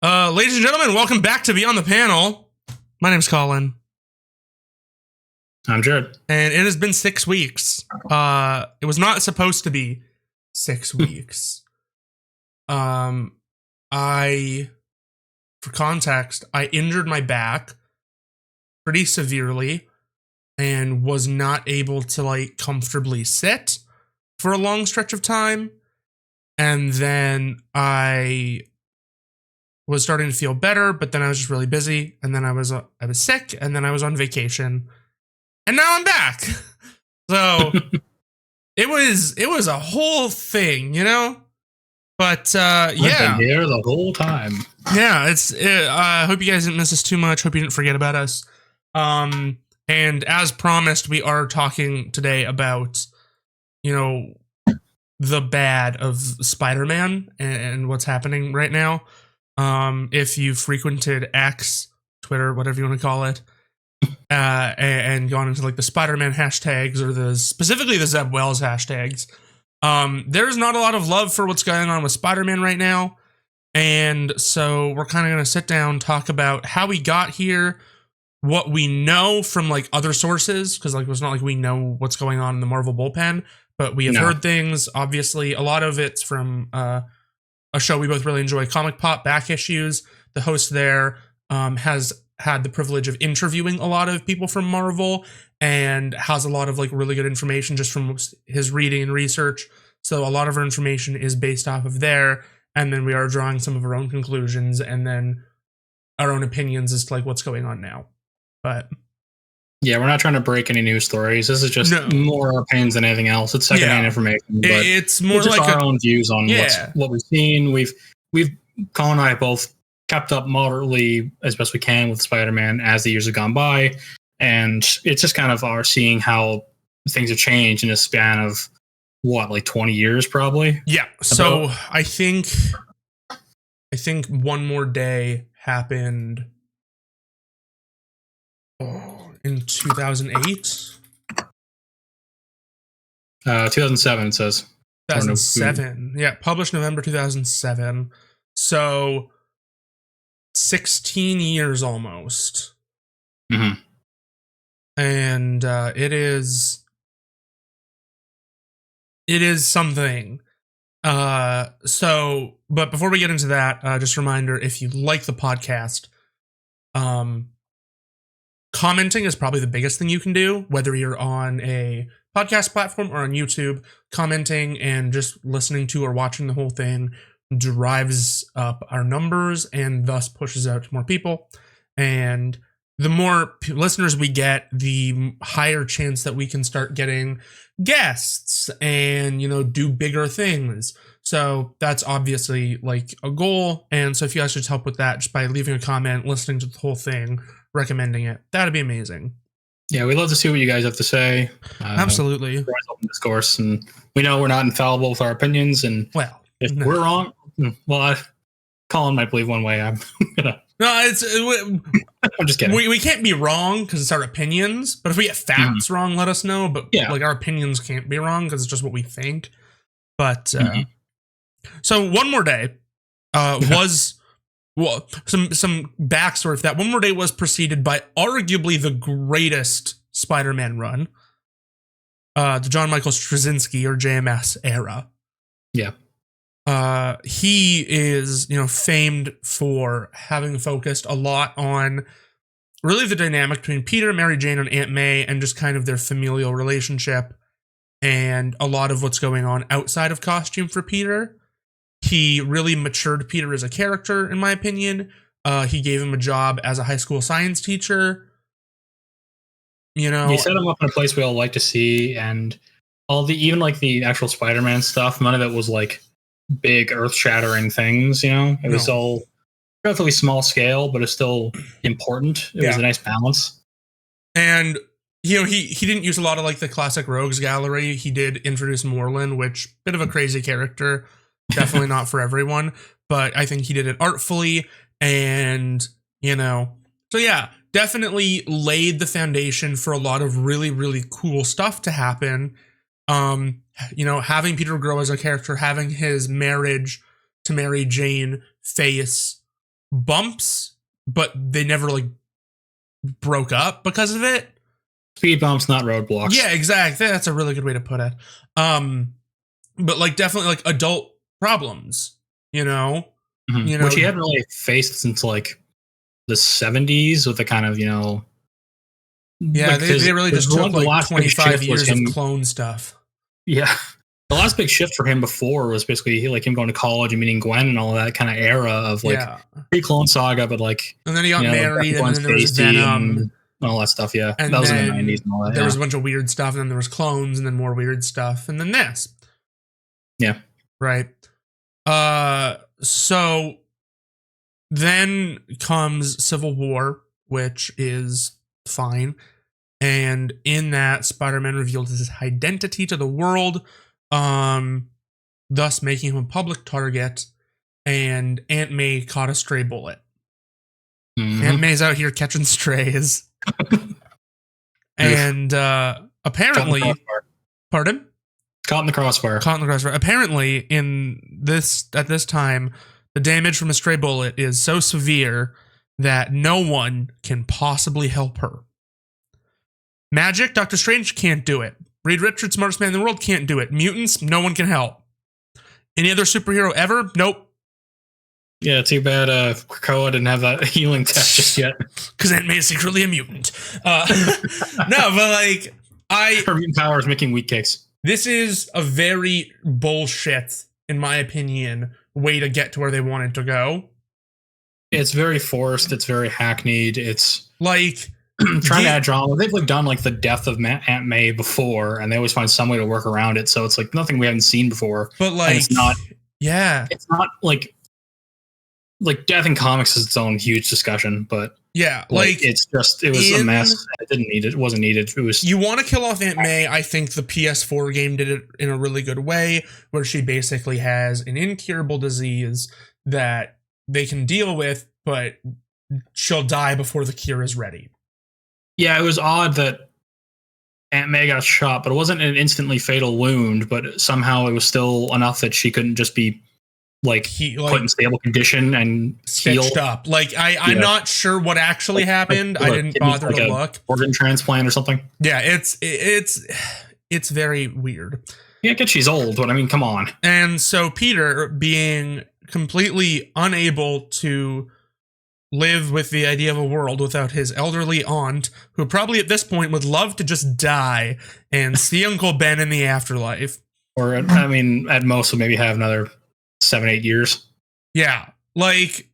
Ladies and gentlemen, welcome back to Beyond the Panel. My name's Colin. I'm Jared. And it has been 6 weeks. It was not supposed to be 6 weeks. For context, I injured my back pretty severely and was not able to comfortably sit for a long stretch of time. And then I was starting to feel better, but then I was just really busy, and then I was sick, and then I was on vacation, and now I'm back. So it was a whole thing, you know. But I've been here the whole time. Yeah, I hope you guys didn't miss us too much. Hope you didn't forget about us. And as promised, we are talking today about, the bad of Spider-Man and what's happening right now. If you've frequented X, Twitter, whatever you want to call it, and gone into the Spider-Man hashtags or specifically the Zeb Wells hashtags, there's not a lot of love for what's going on with Spider-Man right now. And so we're kind of going to sit down, talk about how we got here, what we know from other sources, because it's not like we know what's going on in the Marvel bullpen, but we have heard things. Obviously, a lot of it's from a show we both really enjoy, Comic Pop Back Issues. The host there has had the privilege of interviewing a lot of people from Marvel and has a lot of really good information just from his reading and research. So a lot of our information is based off of there, and then we are drawing some of our own conclusions and then our own opinions as to what's going on now. But yeah, we're not trying to break any news stories. This is just more our opinions than anything else. It's secondhand information, but it's more just our own views on what we've seen. We've Colin and I both kept up moderately as best we can with Spider-Man as the years have gone by, and it's just kind of our seeing how things have changed in a span of 20 years probably. Yeah. So I think One More Day happened in 2008. 2007 it says. 2007. Yeah, published November 2007. So 16 years almost. Mm-hmm. And it is something. But before we get into that, just a reminder, if you like the podcast, commenting is probably the biggest thing you can do, whether you're on a podcast platform or on YouTube. Commenting and just listening to or watching the whole thing drives up our numbers and thus pushes out to more people. And the more listeners we get, the higher chance that we can start getting guests and, do bigger things. So that's obviously a goal. And so if you guys just help with that just by leaving a comment, listening to the whole thing, recommending it, that'd be amazing. Yeah, we'd love to see what you guys have to say. Absolutely. We're open discourse, and we know we're not infallible with our opinions. And if we're wrong, Colin might believe one way. I'm just kidding. We can't be wrong because it's our opinions. But if we get facts wrong, let us know. But our opinions can't be wrong because it's just what we think. But so One More Day was. Well, some backstory for that. One More Day was preceded by arguably the greatest Spider-Man run, the John Michael Straczynski or JMS era. Yeah. He is, famed for having focused a lot on really the dynamic between Peter, Mary Jane, and Aunt May, and just kind of their familial relationship, and a lot of what's going on outside of costume for Peter. He really matured Peter as a character, in my opinion. He gave him a job as a high school science teacher. He set him up in a place we all like to see, and even the actual Spider-Man stuff, none of it was big earth-shattering things. It was all relatively small scale, but it's still important. It was a nice balance. And he didn't use a lot of the classic rogues gallery. He did introduce Moreland, which bit of a crazy character. Definitely not for everyone, but I think he did it artfully, and so yeah, definitely laid the foundation for a lot of really, really cool stuff to happen. Having Peter grow as a character, having his marriage to Mary Jane face bumps, but they never like broke up because of it. Speed bumps, not roadblocks. Yeah, exactly. That's a really good way to put it. But like definitely like adult problems, you know? Mm-hmm. You know, which he hadn't really faced since like the 70s with the kind of, yeah, like they really just took like 25 years of clone stuff. Yeah. The last big shift for him before was basically like him going to college and meeting Gwen and all that kind of era of like pre-Clone Saga, but like, and then he got married, and then there was Venom and all that stuff. Yeah, and that was in the 90s and all that. There was a bunch of weird stuff, and then there was clones, and then more weird stuff, and then this. Yeah. Right. So then comes Civil War, which is fine. And in that, Spider-Man revealed his identity to the world, thus making him a public target. And Aunt May caught a stray bullet. Mm-hmm. Aunt May's out here catching strays. And apparently, pardon? Caught in the crossfire. Apparently, at this time, the damage from a stray bullet is so severe that no one can possibly help her. Magic, Doctor Strange can't do it. Reed Richards, smartest man in the world, can't do it. Mutants, no one can help. Any other superhero ever? Nope. Yeah, too bad Krakoa didn't have that healing tech just yet. Because Aunt May is secretly a mutant. No, but like, her mutant power is making wheat cakes. This is a very bullshit, in my opinion, way to get to where they wanted to go. It's very forced. It's very hackneyed. It's like trying to add drama. They've like done like the death of Aunt May before, and they always find some way to work around it. So it's like nothing we haven't seen before. But like, it's not. Yeah, it's not like death in comics is its own huge discussion. But yeah, like it was a mess. It didn't need it. It wasn't needed. It was. You want to kill off Aunt May? I think the PS4 game did it in a really good way, where she basically has an incurable disease that they can deal with, but she'll die before the cure is ready. Yeah, it was odd that Aunt May got shot, but it wasn't an instantly fatal wound, but somehow it was still enough that she couldn't just be put in stable condition and stitched up. Like I'm not sure what actually happened. I didn't bother to look. Organ transplant or something. Yeah, it's very weird. Yeah, I get she's old, but I mean, come on. And so Peter, being completely unable to live with the idea of a world without his elderly aunt, who probably at this point would love to just die and see Uncle Ben in the afterlife. Or, I mean, at most, we'll maybe have another 7-8 years. Yeah. Like,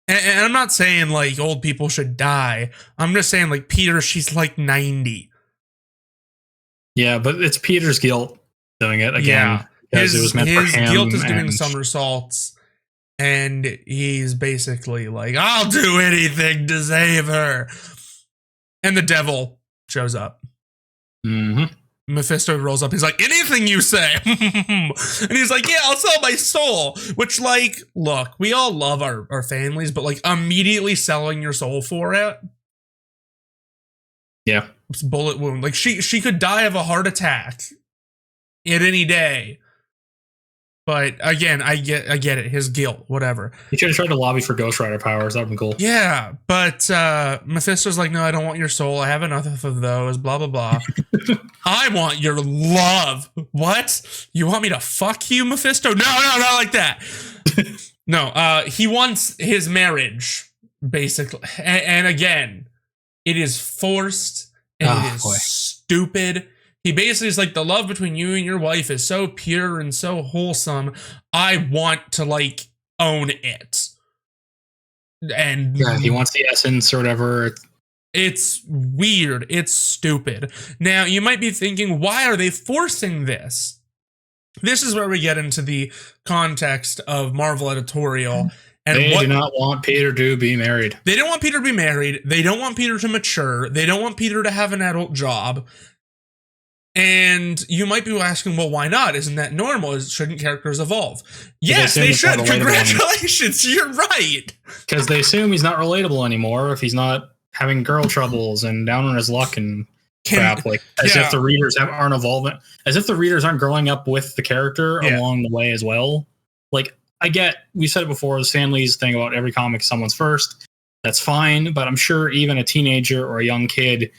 and I'm not saying, like, old people should die. I'm just saying, like, Peter, she's, like, 90. Yeah, but it's Peter's guilt doing it again. Yeah. His guilt is doing somersaults. And he's basically like, I'll do anything to save her. And the devil shows up. Mm-hmm. Mephisto rolls up. He's like, anything you say. And he's like, yeah, I'll sell my soul. Which, like, look, we all love our families, but, like, immediately selling your soul for it. Yeah. It's a bullet wound. Like, she could die of a heart attack at any day. But again, I get it. His guilt, whatever. He should have tried to lobby for Ghost Rider powers. That would be cool. Yeah, but Mephisto's like, no, I don't want your soul. I have enough of those. Blah blah blah. I want your love. What? You want me to fuck you, Mephisto? No, not like that. No, he wants his marriage, basically. And again, it is forced and it is stupid. He basically is like, the love between you and your wife is so pure and so wholesome. I want to, like, own it. And yeah, he wants the essence or whatever. It's weird. It's stupid. Now, you might be thinking, why are they forcing this? This is where we get into the context of Marvel editorial. And they do not want Peter to be married. They don't want Peter to be married. They don't want Peter to mature. They don't want Peter to have an adult job. And you might be asking, well, why not? Isn't that normal? Shouldn't characters evolve? Yes, they should. Congratulations. You're right. Because they assume he's not relatable anymore if he's not having girl troubles and down on his luck and crap. Like, as if the readers aren't evolving. As if the readers aren't growing up with the character along the way as well. Like, I get, we said it before, the Stan Lee's thing about every comic someone's first. That's fine, but I'm sure even a teenager or a young kid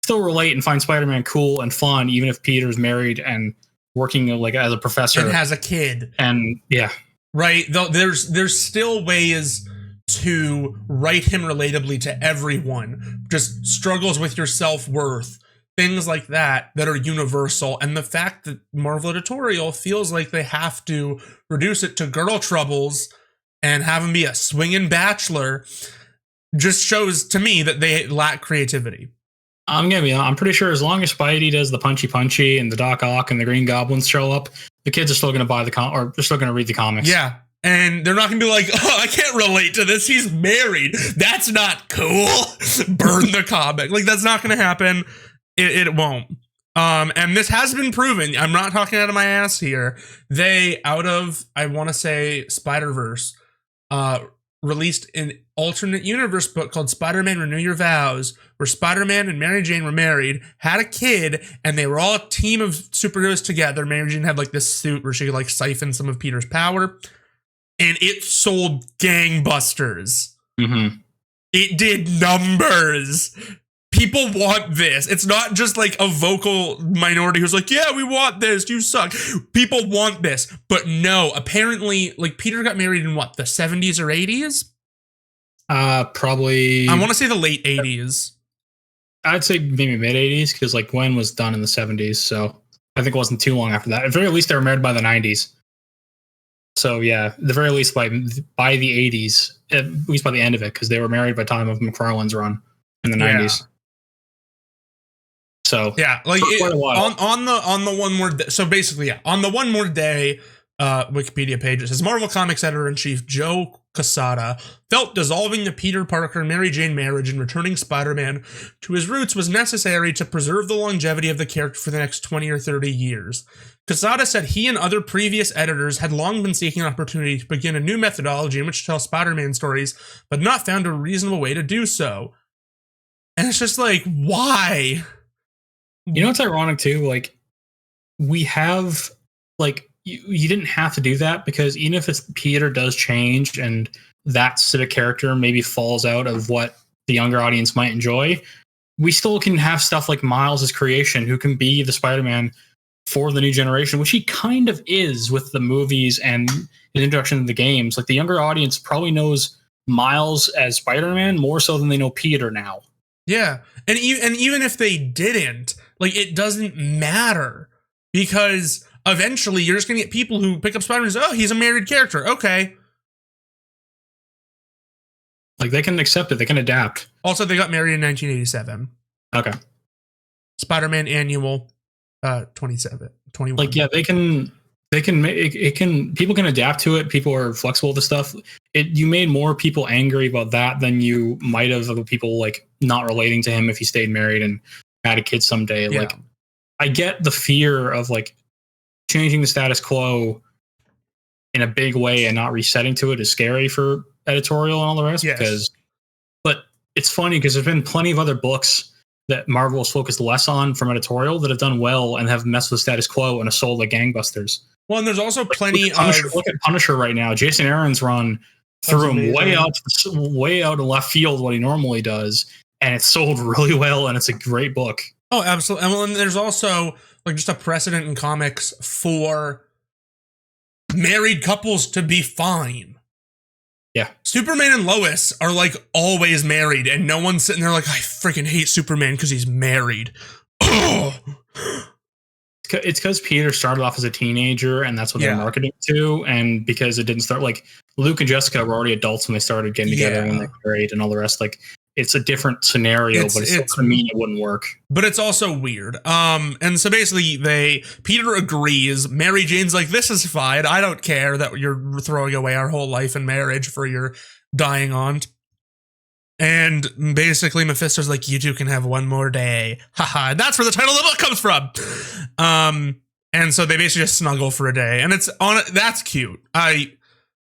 still relate and find Spider-Man cool and fun, even if Peter's married and working like as a professor and has a kid. And yeah, right. Though there's still ways to write him relatably to everyone. Just struggles with your self-worth, things like that are universal. And the fact that Marvel editorial feels like they have to reduce it to girl troubles and have him be a swinging bachelor just shows to me that they lack creativity. I'm pretty sure as long as Spidey does the punchy and the Doc Ock and the Green Goblins show up, the kids are still going to buy or they're still going to read the comics. Yeah. And they're not going to be like, oh, I can't relate to this. He's married. That's not cool. Burn the comic. Like, that's not going to happen. It won't. And this has been proven. I'm not talking out of my ass here. They, out of, I want to say, Spider-Verse, released an alternate universe book called Spider-Man Renew Your Vows, where Spider-Man and Mary Jane were married, had a kid, and they were all a team of superheroes together. Mary Jane had like this suit where she could like siphon some of Peter's power, and it sold gangbusters. Mm-hmm. It did numbers. People want this. It's not just like a vocal minority who's like, yeah, we want this. You suck. People want this. But no, apparently, like, Peter got married in what, the 70s or 80s? Probably. I want to say the late 80s. I'd say maybe mid 80s, because like Gwen was done in the 70s. So I think it wasn't too long after that. At the very least, they were married by the 90s. So yeah, at the very least by the 80s, at least by the end of it, because they were married by the time of McFarlane's run in the 90s. So yeah, like on the one more day, so basically, yeah, on the one more day Wikipedia page, it says Marvel Comics editor-in-chief Joe Quesada felt dissolving the Peter Parker Mary Jane marriage and returning Spider-Man to his roots was necessary to preserve the longevity of the character for the next 20 or 30 years. Quesada said he and other previous editors had long been seeking an opportunity to begin a new methodology in which to tell Spider-Man stories, but not found a reasonable way to do so. And it's just like, why? You know what's ironic too? Like, we have, like, you didn't have to do that, because even if it's Peter does change and that specific character maybe falls out of what the younger audience might enjoy, we still can have stuff like Miles' creation, who can be the Spider-Man for the new generation, which he kind of is with the movies and his introduction to the games. Like, the younger audience probably knows Miles as Spider-Man more so than they know Peter now. Yeah, and even if they didn't, like, it doesn't matter, because eventually you're just gonna get people who pick up Spider-Man and say, oh, he's a married character. Okay. Like, they can accept it. They can adapt. Also, they got married in 1987. Okay. Spider-Man Annual 21. Like, yeah, people can adapt to it. People are flexible to stuff. You made more people angry about that than you might have of people like not relating to him if he stayed married and had a kid someday. Yeah. Like, I get the fear of like changing the status quo in a big way and not resetting to it is scary for editorial and all the rest. Yes. But it's funny because there's been plenty of other books that Marvel has focused less on from editorial that have done well and have messed with status quo and have sold like gangbusters. Well, and there's also plenty look at Punisher right now. Jason Aaron's run threw him way out of left field what he normally does, and it sold really well, and it's a great book. Oh, absolutely. And there's also like just a precedent in comics for married couples to be fine. Yeah. Superman and Lois are like always married, and no one's sitting there like, I freaking hate Superman because he's married. Oh. It's because Peter started off as a teenager, and that's what they're marketing to. And because it didn't start like Luke and Jessica were already adults when they started getting together and they married and all the rest. Like, it's a different scenario, but it still doesn't mean it wouldn't work. But it's also weird. And so basically, Peter agrees. Mary Jane's like, this is fine. I don't care that you're throwing away our whole life and marriage for your dying aunt. And basically Mephisto's like, you two can have one more day. Haha. That's where the title of the book comes from. And so they basically just snuggle for a day. And that's cute. I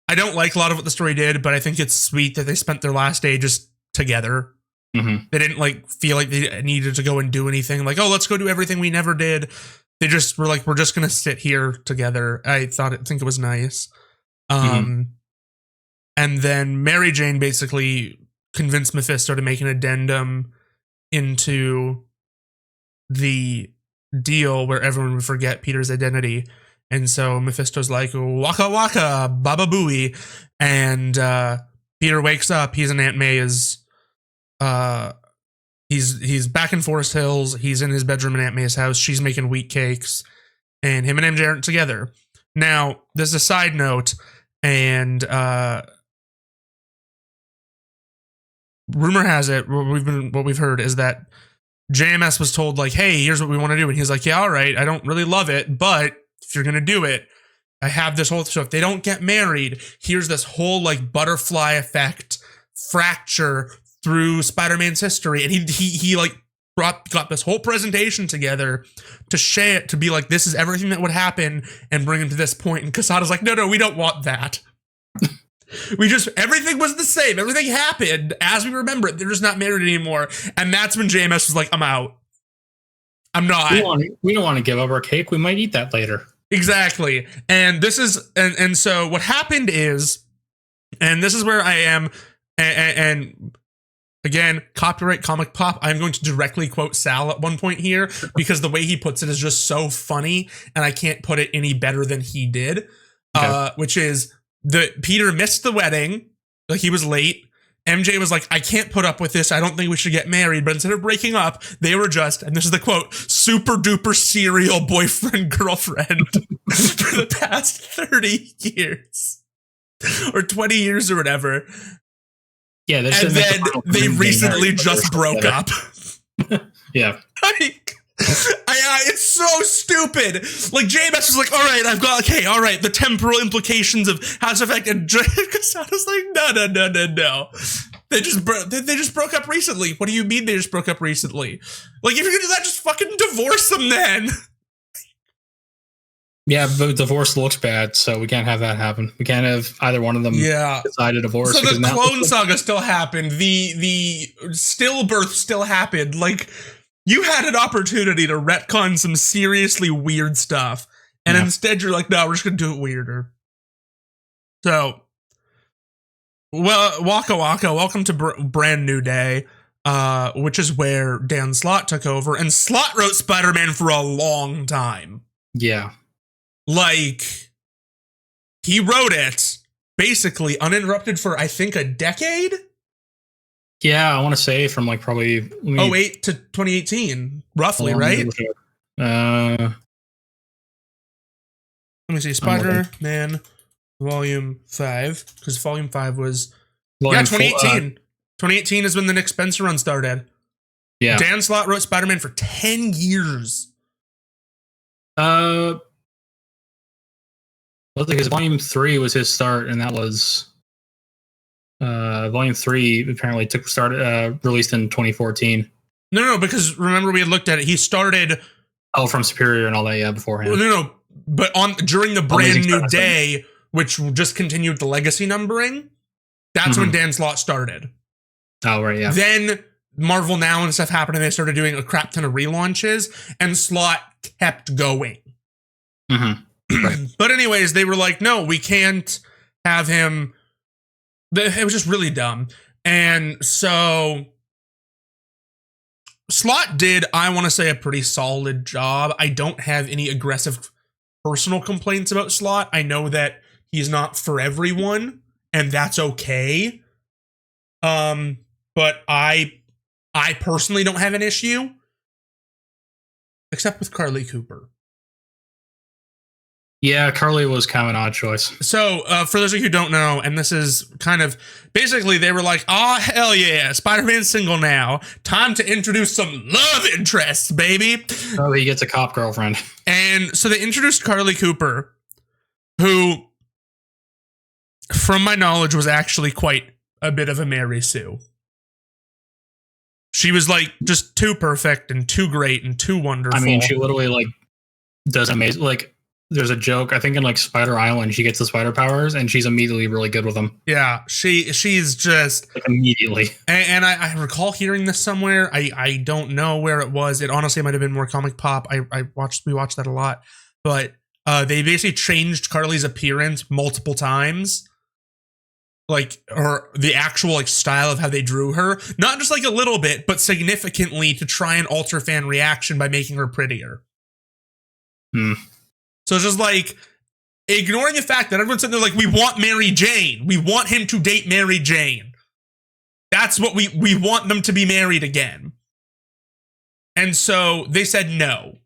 don't like a lot of what the story did, but I think it's sweet that they spent their last day just together. Mm-hmm. They didn't like feel like they needed to go and do anything. Like, oh, let's go do everything we never did. They just were like, we're just going to sit here together. I think it was nice. And then Mary Jane basically convinced Mephisto to make an addendum into the deal where everyone would forget Peter's identity. And so Mephisto's like, waka waka, baba booey. And Peter wakes up. He's in Aunt May's. He's back in Forest Hills. He's in his bedroom in Aunt May's house. She's making wheat cakes. And him and MJ aren't together. Now, there's a side note. And rumor has it, what we've heard is that JMS was told, like, hey, here's what we want to do. And he's like, yeah, all right. I don't really love it, but if you're going to do it, I have this whole, so if they don't get married, here's this whole like butterfly effect fracture through Spider-Man's history. And he like got this whole presentation together to share it, to be like, this is everything that would happen and bring him to this point. And Quesada's like, no, we don't want that. Everything was the same. Everything happened as we remember it. They're just not married anymore. And that's when JMS was like, I'm out. I'm not. We don't want to give up our cake. We might eat that later. Exactly. And this is, and so what happened is, and this is where I am, and again, copyright Comic Pop, I'm going to directly quote Sal at one point here, because the way he puts it is just so funny, and I can't put it any better than he did, which is, Peter missed the wedding, like he was late. MJ was like, I can't put up with this. I don't think we should get married. But instead of breaking up, they were just, and this is the quote, super duper serial boyfriend girlfriend for the past 30 years or 20 years or whatever. Yeah, and then they recently just broke up. Yeah. Like, it's so stupid. Like, JMS was like, all right, I've got, okay, all right, the temporal implications of House Effect, and Quesada's like, no. They just broke up recently. What do you mean they just broke up recently? Like, if you're gonna do that, just fucking divorce them then. Yeah, but divorce looks bad, so we can't have that happen. We can't have either one of them decide to divorce. So the Clone Saga still happened. The stillbirth still happened. Like, you had an opportunity to retcon some seriously weird stuff, and instead you're like, no, we're just gonna do it weirder. So, well, Waka Waka, welcome to Brand New Day, which is where Dan Slott took over, and Slott wrote Spider-Man for a long time. Yeah. Like, he wrote it basically uninterrupted for, I think, a decade? Yeah, I want to say from like probably 08 to 2018, roughly, right? Let me see, Spider-Man Volume 5, because Volume 5 was... 2018. 2018 is when the Nick Spencer run started. Yeah. Dan Slott wrote Spider-Man for 10 years. Well, because Volume 3 was his start, and that was... Volume 3 apparently released in 2014. No, because remember we had looked at it. He started... Oh, from Superior and all that, beforehand. No, but during the Brand New Day, which just continued the legacy numbering, that's when Dan Slott started. Oh, right, yeah. Then Marvel Now and stuff happened, and they started doing a crap ton of relaunches, and Slott kept going. Right. But anyways, they were like, no, we can't have him... It was just really dumb. And so Slott did, I want to say, a pretty solid job. I don't have any aggressive personal complaints about Slott. I know that he's not for everyone, and that's okay. But I personally don't have an issue, except with Carly Cooper. Yeah, Carly was kind of an odd choice. So, for those of you who don't know, and this is kind of, basically they were like, oh, hell yeah, Spider-Man's single now. Time to introduce some love interests, baby. Oh, he gets a cop girlfriend. And so they introduced Carly Cooper, who, from my knowledge, was actually quite a bit of a Mary Sue. She was like just too perfect and too great and too wonderful. I mean, she literally like does amazing, like, there's a joke, I think in like Spider Island, she gets the spider powers and she's immediately really good with them. Yeah, she's just... like immediately. And I recall hearing this somewhere. I don't know where it was. It honestly might have been more Comic Pop. We watched that a lot. But They basically changed Carly's appearance multiple times. Like, or the actual like style of how they drew her, not just like a little bit, but significantly to try and alter fan reaction by making her prettier. So it's just like ignoring the fact that everyone's sitting there like, we want Mary Jane. We want him to date Mary Jane. That's what we want them to be married again. And so they said no,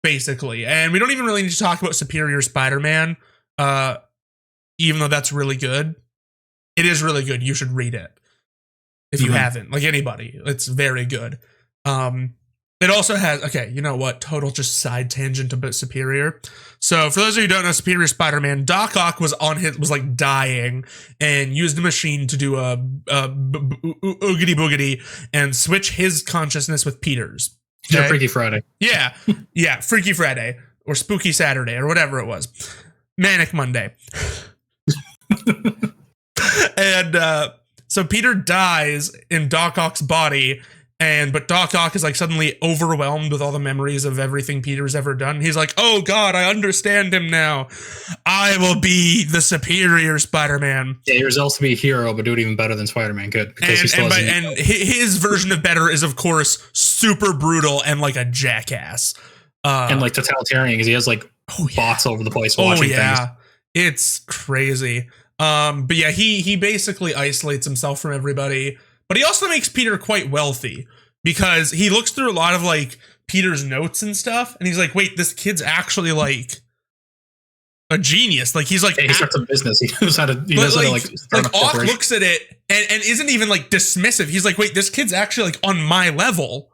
basically. And we don't even really need to talk about Superior Spider-Man, even though that's really good. It is really good. You should read it if you haven't. Like anybody, it's very good. It also has, okay, you know what? Total just side tangent about Superior. So for those of you who don't know, Superior Spider-Man, Doc Ock was like dying and used a machine to do a oogity boogity and switch his consciousness with Peter's. Okay? Yeah, Freaky Friday. Yeah, yeah, Freaky Friday or Spooky Saturday or whatever it was. Manic Monday. And so Peter dies in Doc Ock's body, but Doc Ock is like suddenly overwhelmed with all the memories of everything Peter's ever done. He's like, oh God, I understand him now. I will be the Superior Spider-Man. Yeah, he results to be a hero, but do it even better than Spider-Man could. Because and his version of better is, of course, super brutal and like a jackass. And like totalitarian, because he has like bots over the place watching things. It's crazy. But yeah, he basically isolates himself from everybody, but he also makes Peter quite wealthy because he looks through a lot of like Peter's notes and stuff. And he's like, wait, this kid's actually like a genius. Like he's like, he starts a business. He knows how to, like Ock looks at it and isn't even like dismissive. He's like, wait, this kid's actually like on my level.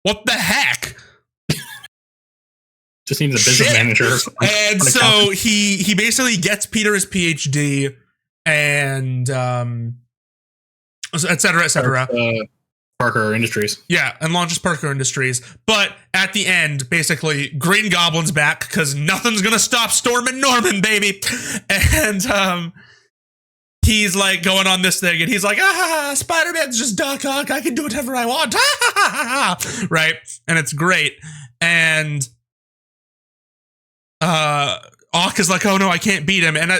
What the heck? Just needs a business manager. And so he basically gets Peter his PhD and et cetera, et cetera. Parker Industries. Yeah, and launches Parker Industries. But at the end, basically, Green Goblin's back because nothing's going to stop Stormin' Norman, baby. And he's like going on this thing and he's like, Spider-Man's just Doc Ock. I can do whatever I want. Right? And it's great. And Ock is like, oh no, I can't beat him. And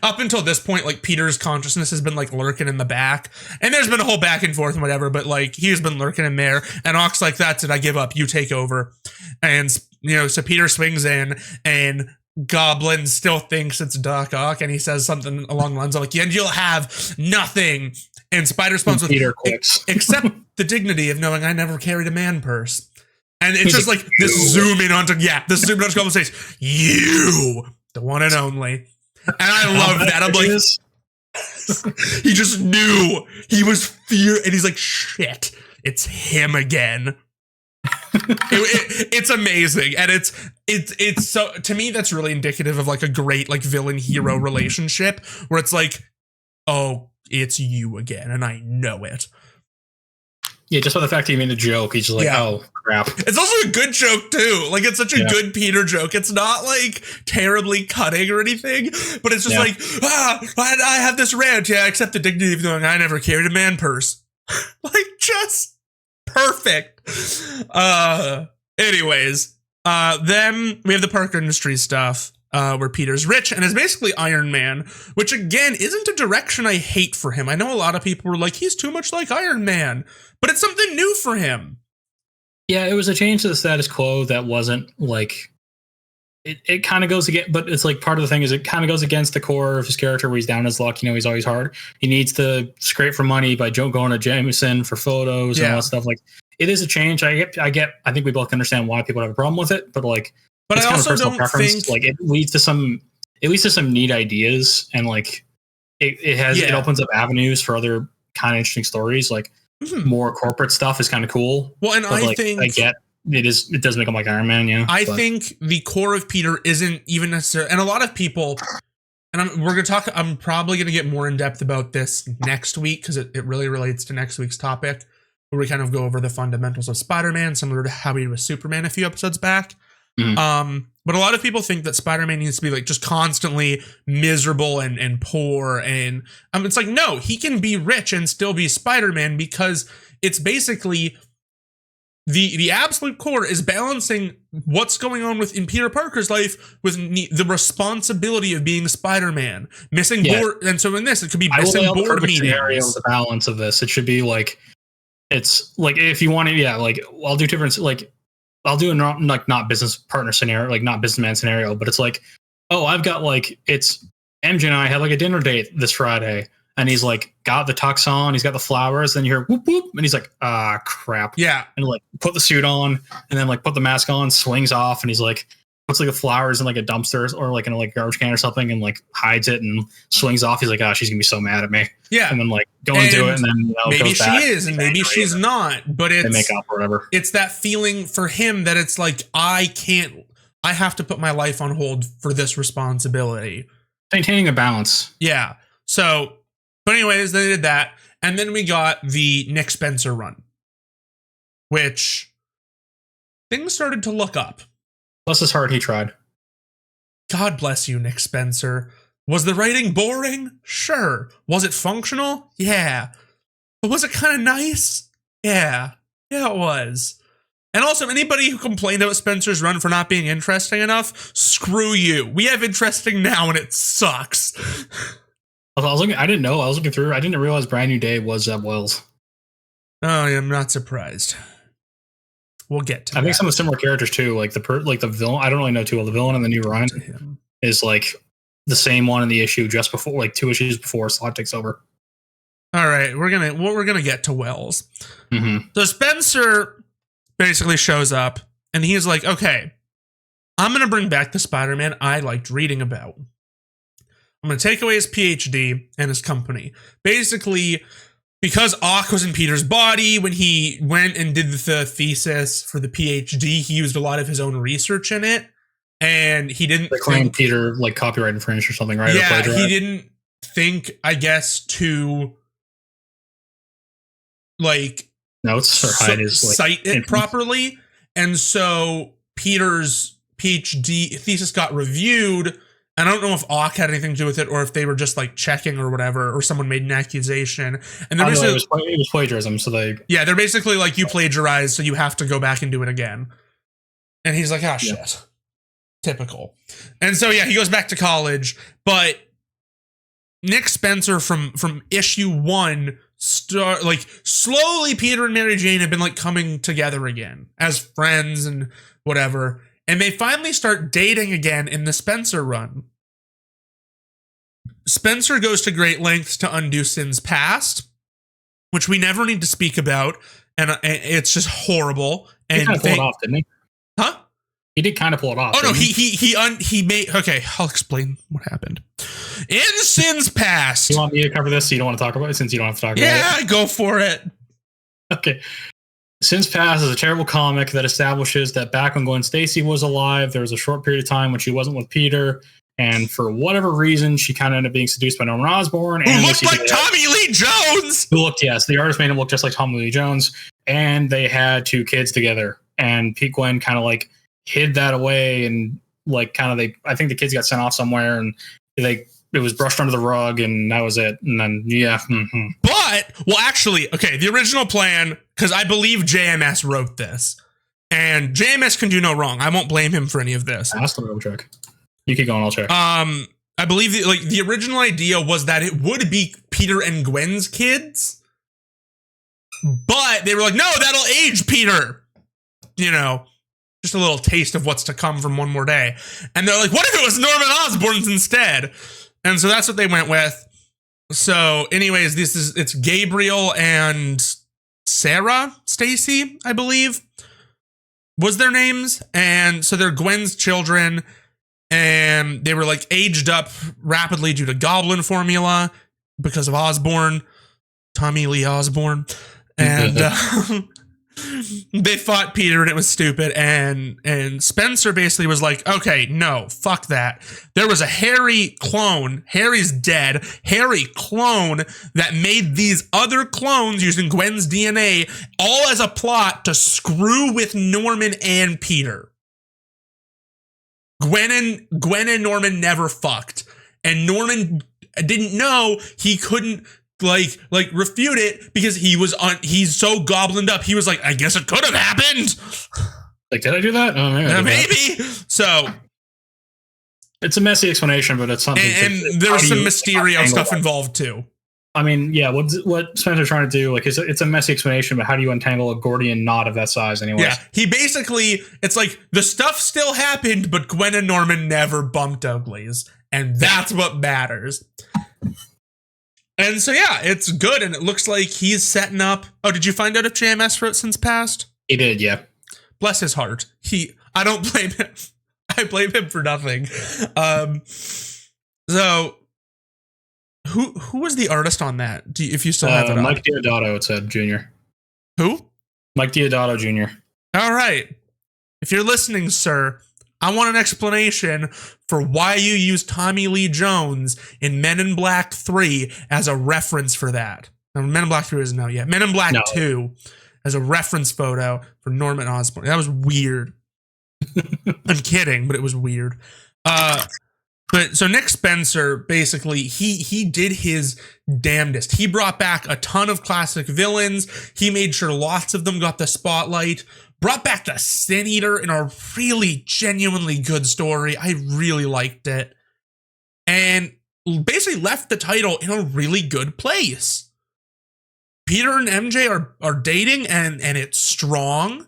up until this point, like Peter's consciousness has been like lurking in the back, and there's been a whole back and forth and whatever, but like he's been lurking in there, and Ock's like, that's it, I give up, you take over. And so Peter swings in and Goblin still thinks it's Doc Ock, and he says something along the lines of like, and you'll have nothing. And Spider responds with, Peter quits. Except the dignity of knowing I never carried a man purse. And it's just like this zoom in onto Goblin says, you, the one and only. And I love that. I'm like, he just knew. He was fear, and he's like, shit, it's him again. It's amazing. And it's so, to me, that's really indicative of like a great like villain hero relationship where it's like, oh, it's you again, and I know it. Yeah, just by the fact that he made a joke, he's just like, oh, crap. It's also a good joke, too. Like, it's such a good Peter joke. It's not, like, terribly cutting or anything, but it's just like, I have this rant. Yeah, except the dignity of knowing I never carried a man purse. Like, just perfect. Anyways, then we have the Parker Industries stuff. Where Peter's rich and is basically Iron Man, which again isn't a direction I hate for him. I know a lot of people were like, he's too much like Iron Man, but it's something new for him. Yeah, it was a change to the status quo that wasn't like, it kind of goes against, but it's like part of the thing is it kind of goes against the core of his character where he's down his luck. He's always hard. He needs to scrape for money by going to Jameson for photos and all that stuff. Like, it is a change. I think we both understand why people have a problem with it, but like, but I also don't think like it leads to some neat ideas, and like it opens up avenues for other kind of interesting stories. Like more corporate stuff is kind of cool. Well, and I think it does make him like Iron Man. Yeah, I think the core of Peter isn't even necessarily, and a lot of people, and I'm probably going to get more in depth about this next week because it really relates to next week's topic, where we kind of go over the fundamentals of Spider-Man, similar to how we did with Superman a few episodes back. But a lot of people think that Spider-Man needs to be like just constantly miserable and poor, and it's like, no, he can be rich and still be Spider-Man, because it's basically the absolute core is balancing what's going on in Peter Parker's life with the responsibility of being Spider-Man, missing board. And so in this, it could be missing board meetings. The balance of this, it should be like, it's like, if you want to, like, I'll do different, like, I'll do a not business partner scenario, like not businessman scenario, but it's like, oh, I've got like, it's MJ and I had like a dinner date this Friday. And he's like, got the tux on, he's got the flowers, and you hear whoop whoop, and he's like, ah, crap. Yeah. And like put the suit on, and then like put the mask on, swings off, and he's like, puts like the flowers in like a dumpster or like in a like garbage can or something, and like hides it and swings off. He's like, oh, she's gonna be so mad at me. Yeah. And then like go and do it, and then maybe goes back, she is, and maybe she's not. But it's, they make up or whatever. It's that feeling for him that it's like, I have to put my life on hold for this responsibility. Maintaining a balance. Yeah. So, but anyways, they did that. And then we got the Nick Spencer run, which things started to look up. Bless his heart, he tried. God bless you, Nick Spencer. Was the writing boring? Sure. Was it functional? Yeah. But was it kind of nice? Yeah. Yeah, it was. And also, anybody who complained about Spencer's run for not being interesting enough, screw you. We have interesting now, and it sucks. I was looking. I didn't know. I was looking through. I didn't realize Brand New Day was Wells. Oh, yeah, I'm not surprised. We'll get to I think some of the similar characters too, like the villain. I don't really know too well. The villain in the new run is like the same one in the issue just before, like 2 issues before Slot takes over. All right, we're gonna get to Wells. Mm-hmm. So Spencer basically shows up, and he's like, "Okay, I'm gonna bring back the Spider-Man I liked reading about. I'm going to take away his PhD and his company." Basically, because Ock was in Peter's body when he went and did the thesis for the PhD, he used a lot of his own research in it. And he didn't claim Peter like copyright infringed or something, right? Yeah, he didn't think, I guess, to like notes or hide his like, cite it properly. And so Peter's PhD thesis got reviewed. And I don't know if Ock had anything to do with it, or if they were just like checking or whatever, or someone made an accusation. And they're basically, it was plagiarism. So they're basically like, you plagiarized, so you have to go back and do it again. And he's like, oh shit, typical. And so he goes back to college. But Nick Spencer from issue 1 slowly Peter and Mary Jane have been like coming together again as friends and whatever. And they finally start dating again in the Spencer run. Spencer goes to great lengths to undo Sin's past, which we never need to speak about, and it's just horrible. And he kind of pulled it off, didn't he? Huh? He did kind of pull it off. Oh no, he made. Okay, I'll explain what happened. In Sin's past. You want me to cover this? So you don't want to talk about it since you don't have to talk about it. Yeah, go for it. Okay. Sin's Past is a terrible comic that establishes that back when Gwen Stacy was alive, there was a short period of time when she wasn't with Peter, and for whatever reason, she kind of ended up being seduced by Norman Osborn. Who looked like Tommy Lee Jones! The artist made him look just like Tommy Lee Jones, and they had 2 kids together. And Pete Gwen kind of like hid that away, and like I think the kids got sent off somewhere, and it was brushed under the rug, and that was it. And then, actually, okay, the original plan, because I believe JMS wrote this, and JMS can do no wrong. I won't blame him for any of this. I'll still go check. You keep going, I'll check. I believe the original idea was that it would be Peter and Gwen's kids, but they were like, no, that'll age Peter. Just a little taste of what's to come from One More Day. And they're like, what if it was Norman Osborn's instead? And so that's what they went with. So anyways, it's Gabriel and Sarah Stacy, I believe, was their names. And so they're Gwen's children, and they were like aged up rapidly due to Goblin formula because of Osborn, Tommy Lee Osborn. And they fought Peter, and it was stupid. And Spencer basically was like, okay, no, fuck that. There was a Harry clone. Harry's dead. Harry clone that made these other clones using Gwen's DNA, all as a plot to screw with Norman and Peter. Gwen and Norman never fucked. And Norman didn't know he couldn't refute it because he's so goblined up. He was like, I guess it could have happened. Like, did I do that? Oh, maybe. So it's a messy explanation, but it's something. And there was some Mysterio stuff involved too. I mean, yeah, what Spencer's trying to do, like, it's a messy explanation, but how do you untangle a Gordian knot of that size anyway? Yeah, he basically, it's like, the stuff still happened, but Gwen and Norman never bumped uglies, and that's what matters. And so, yeah, it's good, and it looks like he's setting up. Oh, did you find out if JMS wrote since passed? He did, yeah. Bless his heart. I don't blame him. I blame him for nothing. So... Who was the artist on that? If you still have it up? Mike Deodato, it said, Jr. Who? Mike Deodato, Jr. All right. If you're listening, sir, I want an explanation for why you used Tommy Lee Jones in Men in Black 3 as a reference for that. Now, Men in Black 3 isn't out yet. Men in Black 2 as a reference photo for Norman Osborn. That was weird. I'm kidding, but it was weird. But so Nick Spencer, basically, he did his damnedest. He brought back a ton of classic villains. He made sure lots of them got the spotlight. Brought back the Sin Eater in a really genuinely good story. I really liked it. And basically left the title in a really good place. Peter and MJ are dating, and it's strong.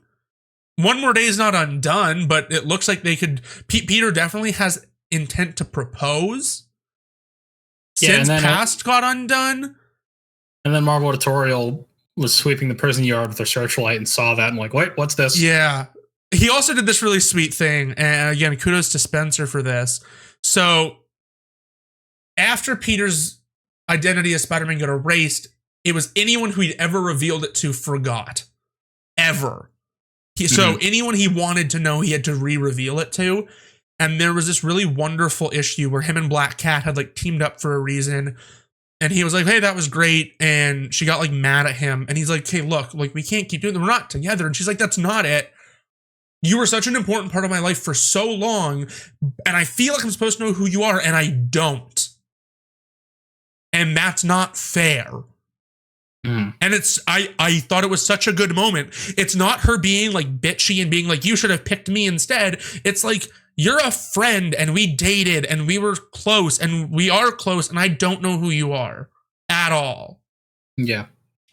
One More Day is not undone, but it looks like they could... Peter definitely has... intent to propose. Since Past got undone. And then Marvel Editorial was sweeping the prison yard with their searchlight and saw that and like, wait, what's this? Yeah. He also did this really sweet thing. And again, kudos to Spencer for this. So after Peter's identity as Spider-Man got erased, it was anyone who he'd ever revealed it to forgot. Ever. So anyone he wanted to know, he had to re-reveal it to. And there was this really wonderful issue where him and Black Cat had like teamed up for a reason. And he was like, hey, that was great. And she got like mad at him. And he's like, hey, look, like we can't keep doing that. We're not together. And she's like, that's not it. You were such an important part of my life for so long. And I feel like I'm supposed to know who you are. And I don't. And that's not fair. And I thought it was such a good moment. It's not her being like bitchy and being like, you should have picked me instead. It's like, you're a friend and we dated and we were close and we are close and I don't know who you are at all. Yeah.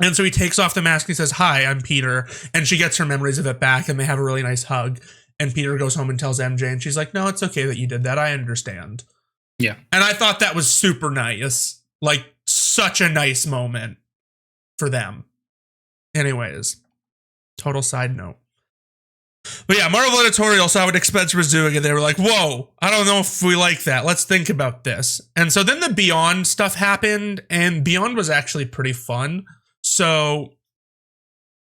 And so he takes off the mask and he says, hi, I'm Peter. And she gets her memories of it back and they have a really nice hug. And Peter goes home and tells MJ and she's like, no, it's okay that you did that. I understand. Yeah. And I thought that was super nice. Like such a nice moment for them. Anyways, total side note. But yeah, Marvel Editorial saw what Spencer was doing and they were like, whoa, I don't know if we like that. Let's think about this. And so then the Beyond stuff happened and Beyond was actually pretty fun. So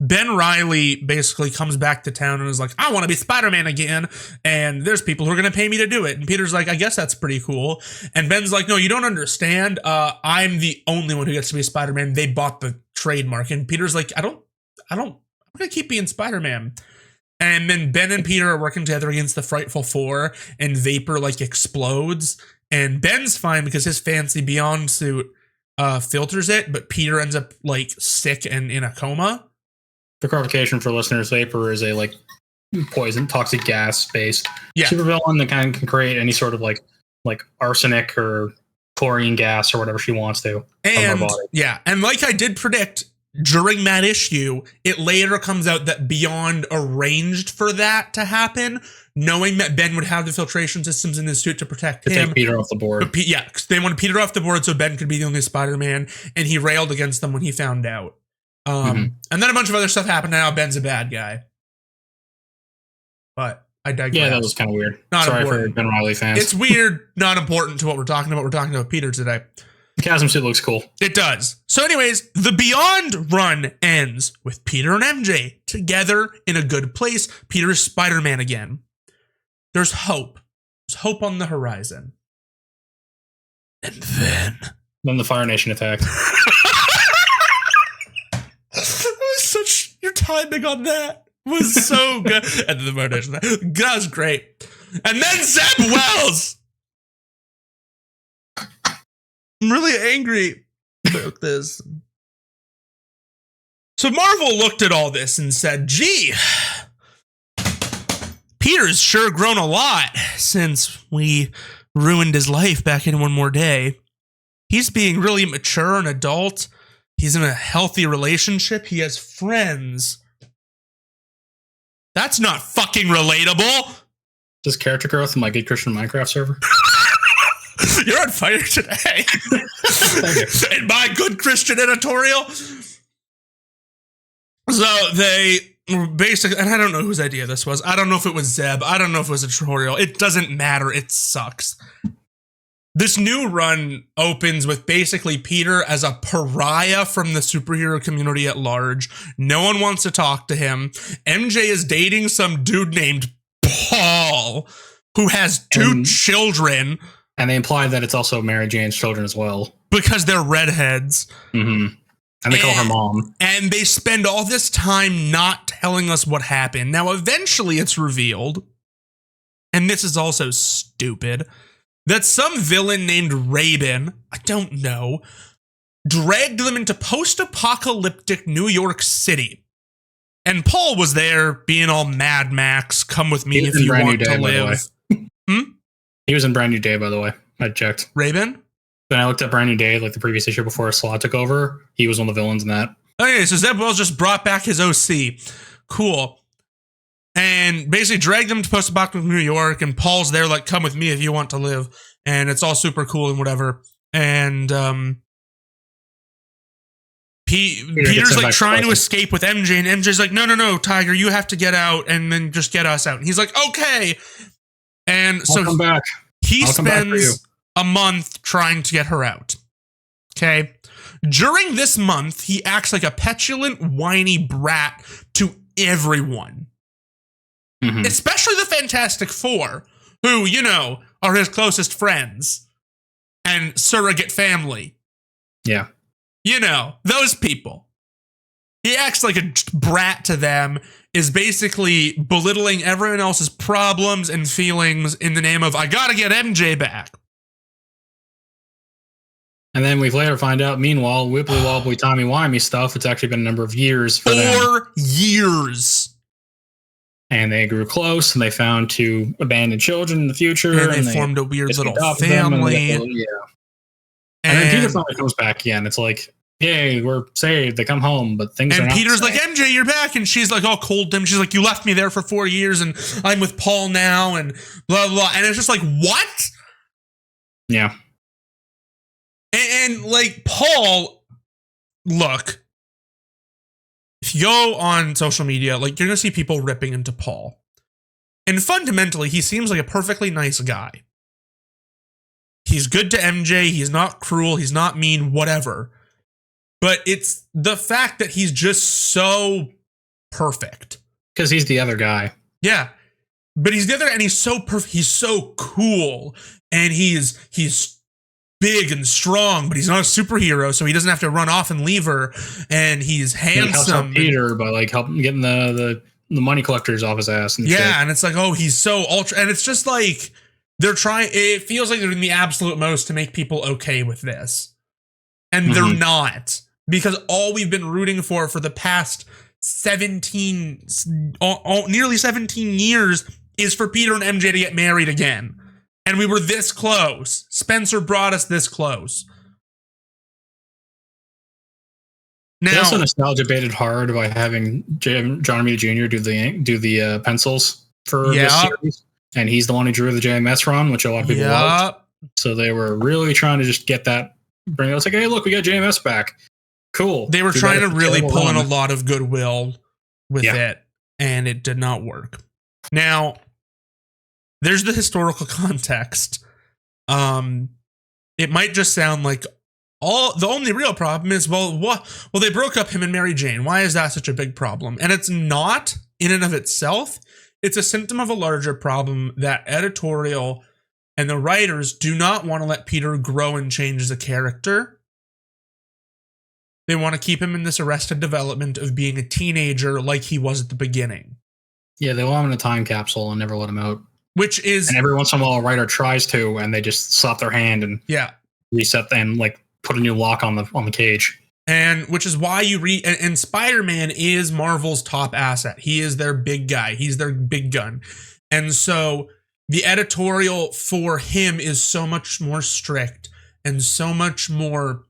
Ben Reilly basically comes back to town and is like, I want to be Spider-Man again. And there's people who are going to pay me to do it. And Peter's like, I guess that's pretty cool. And Ben's like, no, you don't understand. I'm the only one who gets to be Spider-Man. They bought the trademark. And Peter's like, I'm going to keep being Spider-Man. And then Ben and Peter are working together against the Frightful Four and Vapor like explodes. And Ben's fine because his fancy Beyond suit filters it. But Peter ends up like sick and in a coma. For clarification for listeners, Vapor is a like poison, toxic gas based supervillain that kind of can create any sort of like arsenic or chlorine gas or whatever she wants to. And her body. Yeah, and like I did predict during that issue, it later comes out that Beyond arranged for that to happen, knowing that Ben would have the filtration systems in his suit to protect him. Take Peter off the board. But yeah, they wanted Peter off the board so Ben could be the only Spider-Man, and he railed against them when he found out. And then a bunch of other stuff happened. Now Ben's a bad guy. But I digress. Yeah, that was kind of weird. Sorry important. For Ben Reilly fans. It's weird, not important to what we're talking about. We're talking about Peter today. The Chasm suit looks cool. It does. So anyways, the Beyond run ends with Peter and MJ together in a good place. Peter is Spider-Man again. There's hope. There's hope on the horizon. And then the Fire Nation attacked. Your timing on that was so good. And the Fire Nation attacked. That was great. And then Zeb Wells. I'm really angry. about this. So Marvel looked at all this and said, gee, Peter's sure grown a lot since we ruined his life back in One More Day. He's being really mature and adult. He's in a healthy relationship. He has friends. That's not fucking relatable. Just character growth in my Good Christian Minecraft server. You're on fire today. In my Good Christian editorial. So they basically, and I don't know whose idea this was. I don't know if it was Zeb. I don't know if it was a tutorial. It doesn't matter. It sucks. This new run opens with basically Peter as a pariah from the superhero community at large. No one wants to talk to him. MJ is dating some dude named Paul, who has two children. And they imply that it's also Mary Jane's children as well. Because they're redheads. Mm-hmm. And they call her mom. And they spend all this time not telling us what happened. Now, eventually it's revealed, and this is also stupid, that some villain named Raven, I don't know, dragged them into post-apocalyptic New York City. And Paul was there being all Mad Max, come with me if you want to live. He was in Brand New Day, by the way. I checked. Raven? When I looked at Brand New Day, like the previous issue before Slot took over, he was one of the villains in that. Okay, so Zeb Wells just brought back his OC. Cool. And basically dragged them to post-apocalyptic New York, and Paul's there like, come with me if you want to live. And it's all super cool and whatever. And Peter's like trying to escape with MJ, and MJ's like, no, Tiger, you have to get out and then just get us out. And he's like, okay. And I'll come back. He spends a month trying to get her out. Okay. During this month, he acts like a petulant, whiny brat to everyone. Mm-hmm. Especially the Fantastic Four, who, you know, are his closest friends and surrogate family. Yeah. You know, those people. He acts like a brat to them, is basically belittling everyone else's problems and feelings in the name of, I gotta get MJ back. And then we later find out, meanwhile, Wibbly Wobbly Timey Wimey stuff, it's actually been a number of years for them. 4 years. And they grew close, and they found 2 abandoned children in the future. And they formed a weird little family. And then Peter finally comes back again. It's like, yay, we're saved. They come home, but things are not. And Peter's like, MJ, you're back. And she's like, all cold to him. She's like, you left me there for 4 years, and I'm with Paul now, and blah, blah. And it's just like, what? Yeah. And like, Paul, look, if you go on social media, like, you're going to see people ripping into Paul. And fundamentally, he seems like a perfectly nice guy. He's good to MJ. He's not cruel. He's not mean, whatever. But it's the fact that he's just so perfect. Because he's the other guy. Yeah. But he's the other, and he's so perfect. He's so cool. And he's big and strong, but he's not a superhero, so he doesn't have to run off and leave her. And he's handsome. He helps out Peter by like helping getting the money collectors off his ass. And yeah, shit. And it's like, oh, he's so ultra, and it's just like they're trying. It feels like they're doing the absolute most to make people okay with this, and they're not, because all we've been rooting for the past nearly 17 years is for Peter and MJ to get married again. And we were this close. Spencer brought us this close. Now, they also nostalgia baited hard by having John Romita Jr. do the pencils for this series, and he's the one who drew the JMS run, which a lot of people loved. So they were really trying to just get that. Bring it. It's like, hey, look, we got JMS back. Cool. They were trying to really pull in a lot of goodwill with it, and it did not work. Now, there's the historical context. It might just sound like the only real problem is, well, they broke up him and Mary Jane. Why is that such a big problem? And it's not in and of itself. It's a symptom of a larger problem that editorial and the writers do not want to let Peter grow and change as a character. They want to keep him in this arrested development of being a teenager like he was at the beginning. Yeah, they want him in a time capsule and never let him out. Which is, and every once in a while, a writer tries to, and they just slap their hand and reset and like put a new lock on the cage. And which is why you read, and Spider-Man is Marvel's top asset. He is their big guy. He's their big gun. And so the editorial for him is so much more strict and so much more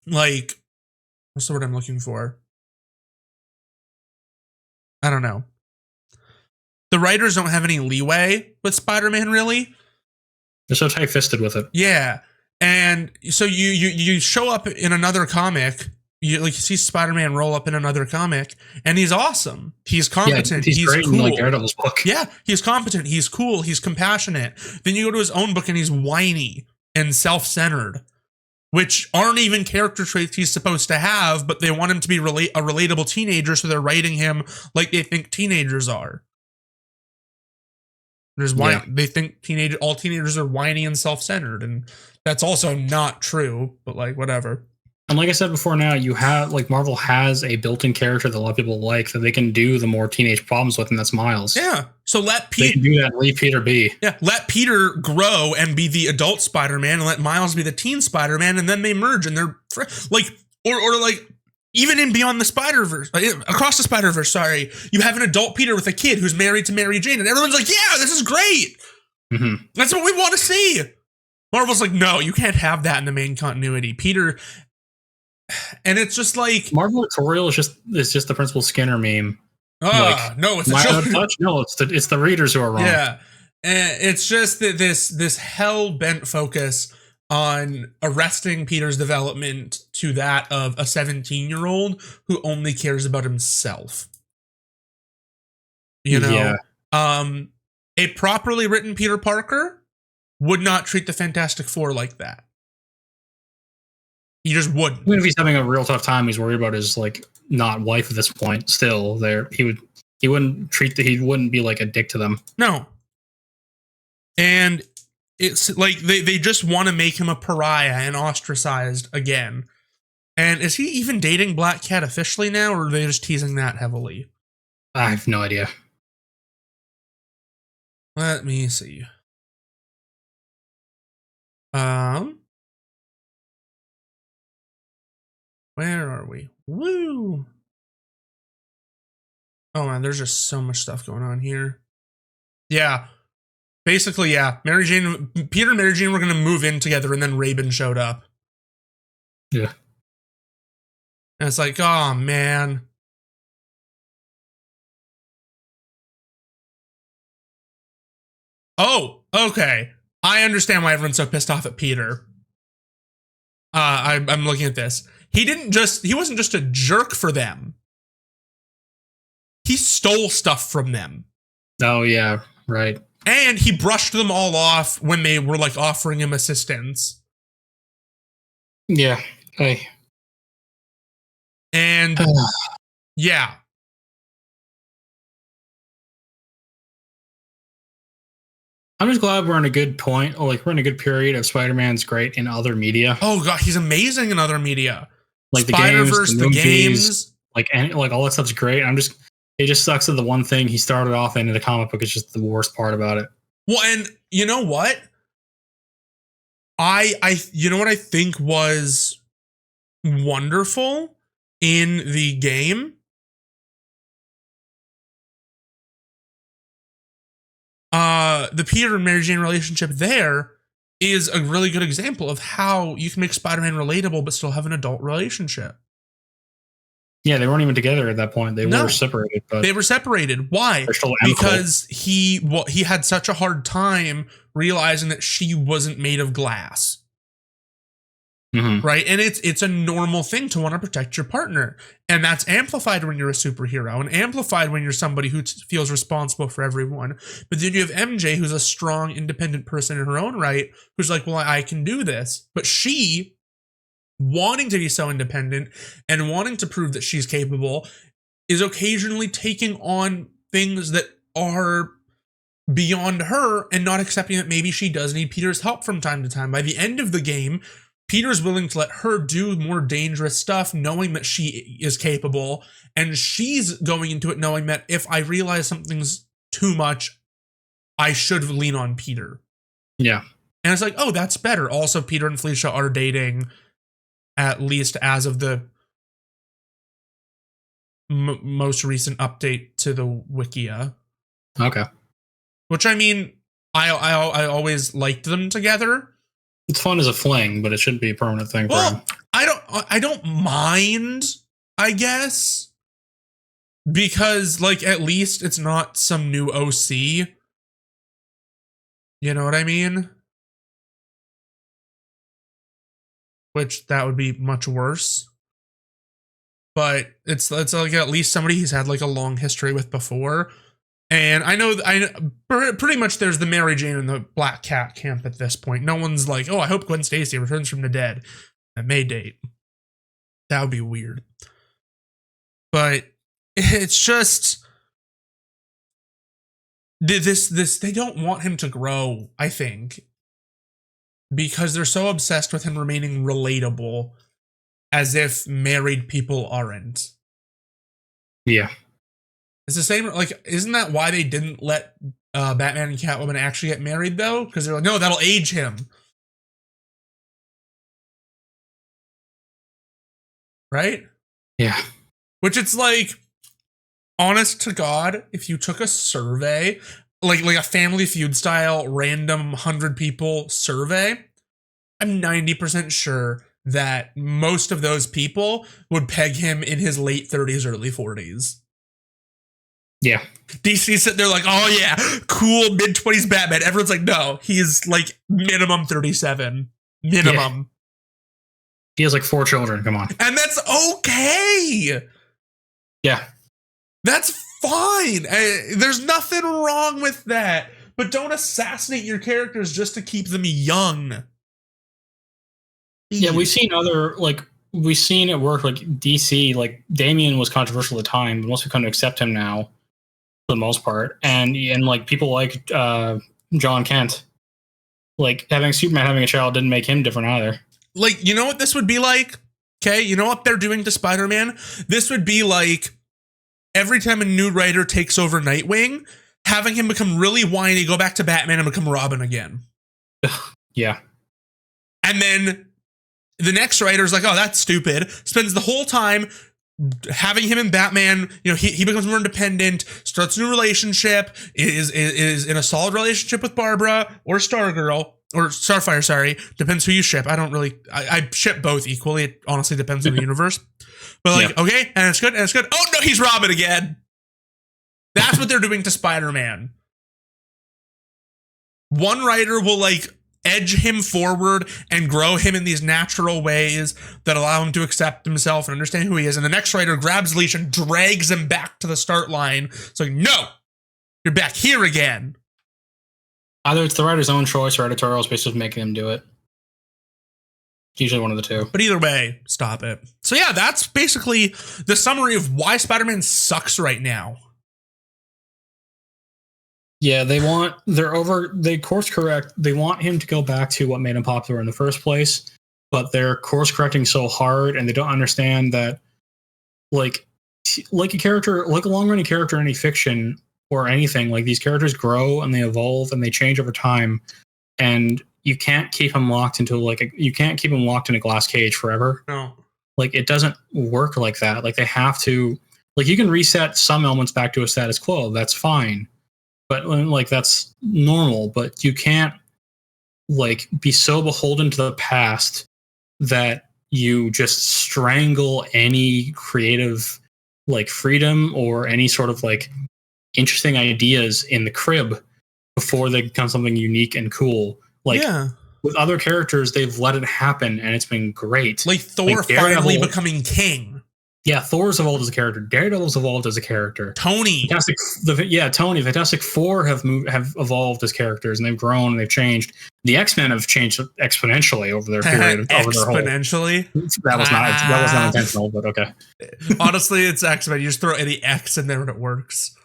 like, what's the word I'm looking for? I don't know. The writers don't have any leeway with Spider-Man, really. They're so tight-fisted with it. Yeah. And so you show up in another comic, you see Spider-Man roll up in another comic, and he's awesome. He's competent. Yeah, he's great cool. In like Daredevil's book. Yeah, he's competent. He's cool. He's compassionate. Then you go to his own book, and he's whiny and self-centered, which aren't even character traits he's supposed to have, but they want him to be a relatable teenager, so they're writing him like they think teenagers are. They think all teenagers are whiny and self-centered, and that's also not true, but like whatever. And like I said before, now you have like Marvel has a built-in character that a lot of people like that they can do the more teenage problems with, and that's Miles. Yeah. So let Peter do that and leave Peter be. Yeah. Let Peter grow and be the adult Spider-Man, and let Miles be the teen Spider-Man, and then they merge and they're like, or like even in Beyond the Spider-Verse, Across the Spider-Verse, sorry, you have an adult Peter with a kid who's married to Mary Jane, and everyone's like, yeah, this is great. Mm-hmm. That's what we want to see. Marvel's like, no, you can't have that in the main continuity. Peter, and it's just like Marvel editorial is just the Principal Skinner meme. No, it's the touch. No, it's the readers who are wrong. Yeah, and it's just that this hell-bent focus on arresting Peter's development to that of a 17-year-old who only cares about himself. You know, a properly written Peter Parker would not treat the Fantastic Four like that. He just wouldn't. Even if he's having a real tough time, he's worried about his like not wife at this point. Still, he wouldn't be like a dick to them. No. And it's like they just want to make him a pariah and ostracized again. And is he even dating Black Cat officially now, or are they just teasing that heavily? I have no idea. Let me see. Where are we? Woo! Oh man, there's just so much stuff going on here. Yeah. Basically, yeah. Peter and Mary Jane were gonna move in together, and then Rabin showed up. Yeah. And it's like, oh man. Oh, okay. I understand why everyone's so pissed off at Peter. I'm looking at this. He wasn't just a jerk for them. He stole stuff from them. Oh yeah, right. And he brushed them all off when they were like offering him assistance. Yeah. Hey. And yeah. I'm just glad we're in a good point. Like we're in a good period of Spider-Man's great in other media. Oh god, he's amazing in other media. Like Spider-Verse, the games, like all that stuff's great. It just sucks that the one thing he started off in the comic book is just the worst part about it. Well, and you know what? You know what I think was wonderful in the game? The Peter and Mary Jane relationship there is a really good example of how you can make Spider-Man relatable but still have an adult relationship. Yeah, they weren't even together at that point. They were separated. But they were separated. Why? Because he had such a hard time realizing that she wasn't made of glass. Mm-hmm. Right? And it's a normal thing to want to protect your partner. And that's amplified when you're a superhero and amplified when you're somebody who feels responsible for everyone. But then you have MJ, who's a strong, independent person in her own right, who's like, well, I can do this. But she, wanting to be so independent and wanting to prove that she's capable, is occasionally taking on things that are beyond her and not accepting that maybe she does need Peter's help from time to time. By the end of the game, Peter's willing to let her do more dangerous stuff, knowing that she is capable, and she's going into it knowing that if I realize something's too much, I should lean on Peter. Yeah. And it's like, oh, that's better. Also, Peter and Felicia are dating, at least as of the most recent update to the Wikia. Okay. Which, I mean, I always liked them together. It's fun as a fling, but it shouldn't be a permanent thing for him. I don't mind, I guess. Because, like, at least it's not some new OC. You know what I mean? Which, that would be much worse. But it's like at least somebody he's had, like, a long history with before. And I know pretty much there's the Mary Jane and the Black Cat camp at this point. No one's like, oh, I hope Gwen Stacy returns from the dead at May date. That would be weird. But it's just this they don't want him to grow, I think, because they're so obsessed with him remaining relatable, as if married people aren't. Yeah. It's the same, like, isn't that why they didn't let Batman and Catwoman actually get married, though? Because they're like, no, that'll age him. Right? Yeah. Which it's like, honest to God, if you took a survey, like a Family Feud style random 100 people survey, I'm 90% sure that most of those people would peg him in his late 30s, early 40s. Yeah. DC sitting there like, oh yeah, cool mid-20s Batman. Everyone's like, no, he's like minimum 37. Minimum. Yeah. He has like 4 children, come on. And that's okay. Yeah. That's fine. There's nothing wrong with that. But don't assassinate your characters just to keep them young. Yeah, we've seen it work, like DC, like Damian was controversial at the time, but most people kind of accept him now for the most part. And like people like John Kent, like having Superman having a child didn't make him different either. Like, you know what this would be like? Okay, you know what they're doing to Spider-Man? This would be like every time a new writer takes over Nightwing, having him become really whiny, go back to Batman and become Robin again. Yeah. And then the next writer's like, oh, that's stupid. Spends the whole time having him and Batman, you know, he becomes more independent, starts a new relationship, is in a solid relationship with Barbara or Stargirl. Or Starfire, sorry. Depends who you ship. I ship both equally. It honestly depends on the universe. But like, okay, and it's good, and it's good. Oh, no, he's Robin again. That's what they're doing to Spider-Man. One writer will like edge him forward and grow him in these natural ways that allow him to accept himself and understand who he is. And the next writer grabs leash and drags him back to the start line. It's like, no, you're back here again. Either it's the writer's own choice or editorial space is making them do it. It's usually one of the two. But either way, stop it. So yeah, that's basically the summary of why Spider-Man sucks right now. Yeah, they course correct. They want him to go back to what made him popular in the first place, but they're course correcting so hard and they don't understand that like a character, like a long-running character in any fiction or anything, like these characters grow and they evolve and they change over time, and you can't keep them locked into in a glass cage forever. No. Like it doesn't work like that. Like they have to, like you can reset some elements back to a status quo. That's fine. But like that's normal, but you can't like be so beholden to the past that you just strangle any creative like freedom or any sort of like interesting ideas in the crib before they become something unique and cool. Like with other characters, they've let it happen and it's been great. Like Thor finally becoming king. Yeah, Thor's evolved as a character. Daredevil's evolved as a character. Tony. Fantastic Four have evolved as characters and they've grown and they've changed. The X-Men have changed exponentially over their period. Exponentially? That was not intentional, but okay. Honestly, it's X-Men. You just throw any X in there and it works.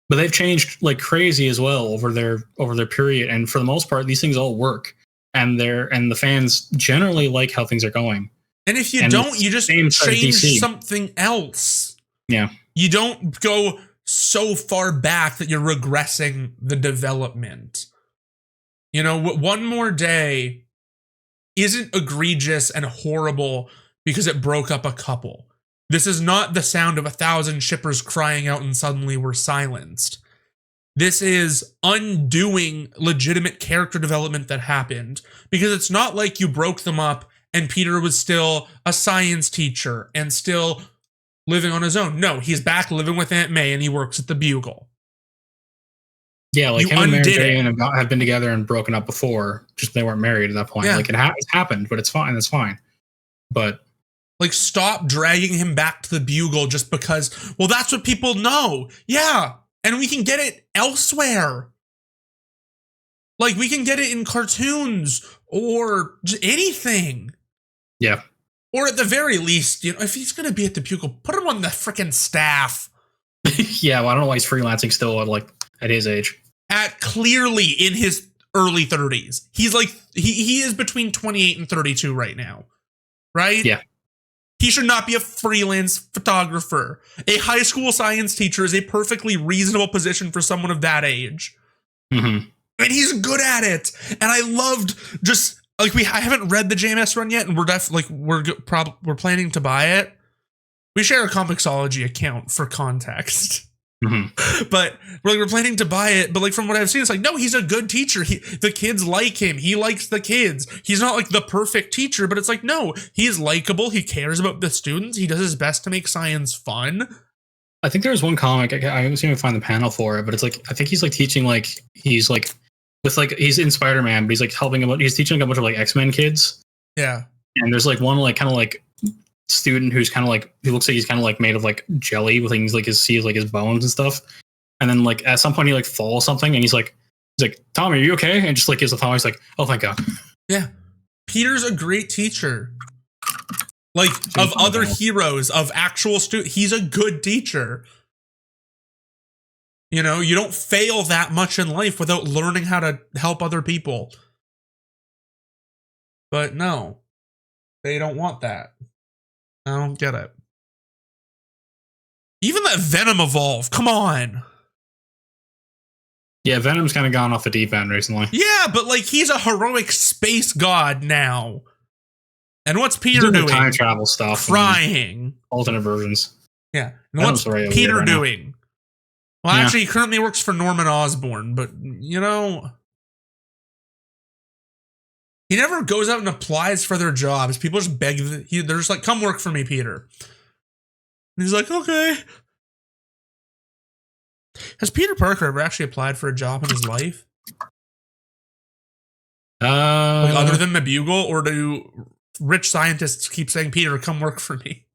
But they've changed like crazy as well over their period, and for the most part, these things all work, and the fans generally like how things are going. And if you don't, you just change something else. Yeah. You don't go so far back that you're regressing the development. You know, one more day isn't egregious and horrible because it broke up a couple. This is not the sound of 1,000 shippers crying out and suddenly we're silenced. This is undoing legitimate character development that happened, because it's not like you broke them up and Peter was still a science teacher and still living on his own. No, he's back living with Aunt May and he works at the Bugle. Yeah, like him and Mary Jane have been together and broken up before, just they weren't married at that point. Yeah. Like it's happened, but it's fine. It's fine. But like, stop dragging him back to the Bugle just because, well, that's what people know. Yeah. And we can get it elsewhere. Like, we can get it in cartoons or anything. Yeah. Or at the very least, you know, if he's going to be at the Bugle, put him on the freaking staff. Yeah, well, I don't know why he's freelancing still at his age. At clearly in his early 30s. He's like, he is between 28 and 32 right now. Right? Yeah. He should not be a freelance photographer. A high school science teacher is a perfectly reasonable position for someone of that age. Mm-hmm. And he's good at it. And I loved just like I haven't read the JMS run yet, and we're planning to buy it. We share a Comixology account for context. Mm-hmm. But we're planning to buy it. But like from what I've seen, it's like, no, he's a good teacher. The kids like him. He likes the kids. He's not like the perfect teacher, but it's like, no, he's likable. He cares about the students. He does his best to make science fun. I think there's one comic. I haven't seen him find the panel for it, but it's like, I think he's like teaching, like he's like with like, he's in Spider-Man, but he's like helping him. He's teaching a bunch of like X-Men kids. Yeah. And there's like one like kind of like student who's kind of like, he looks like he's kind of like made of like jelly with things like his bones and stuff. And then like at some point he like falls something and he's like Tommy, are you okay? And just like gives a thumb. He's like, oh thank God. Yeah, Peter's a great teacher. Like of other heroes, of actual students, he's a good teacher. You know, you don't fail that much in life without learning how to help other people. But no, they don't want that. I don't get it. Even that Venom evolve, come on. Yeah, Venom's kind of gone off the deep end recently. Yeah, but like he's a heroic space god now. And what's Peter doing? Time travel stuff. Crying. Alternate versions. Yeah. And what's Peter doing? Well, actually, he currently works for Norman Osborn, but you know, he never goes out and applies for their jobs. People just beg. They're just like, come work for me, Peter. And he's like, okay. Has Peter Parker ever actually applied for a job in his life? Like other than the Bugle, or do rich scientists keep saying, Peter, come work for me?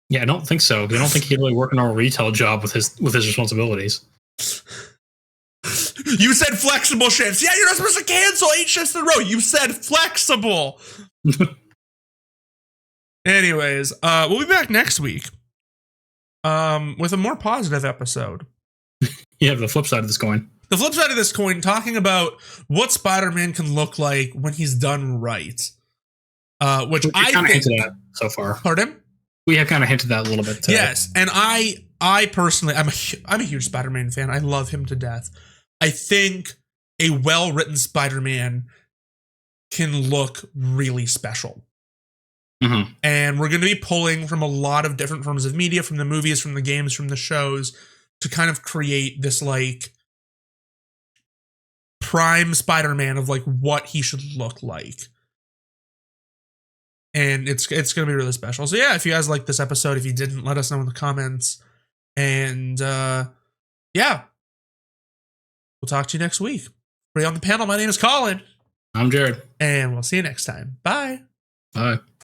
Yeah, I don't think so. I don't think he'd really work in a retail job with his responsibilities. You said flexible shifts. Yeah, you're not supposed to cancel 8 shifts in a row. You said flexible. Anyways, we'll be back next week with a more positive episode. Yeah, the flip side of this coin. The flip side of this coin, talking about what Spider-Man can look like when he's done right. Which I think hinted at so far. Pardon? We have kind of hinted that a little bit today. Yes, and I personally, I'm a huge Spider-Man fan. I love him to death. I think a well-written Spider-Man can look really special. Mm-hmm. And we're going to be pulling from a lot of different forms of media, from the movies, from the games, from the shows, to kind of create this like prime Spider-Man of like what he should look like. And it's going to be really special. So yeah, if you guys like this episode, if you didn't, let us know in the comments. And yeah, we'll talk to you next week. For you on the panel, my name is Colin. I'm Jared. And we'll see you next time. Bye. Bye.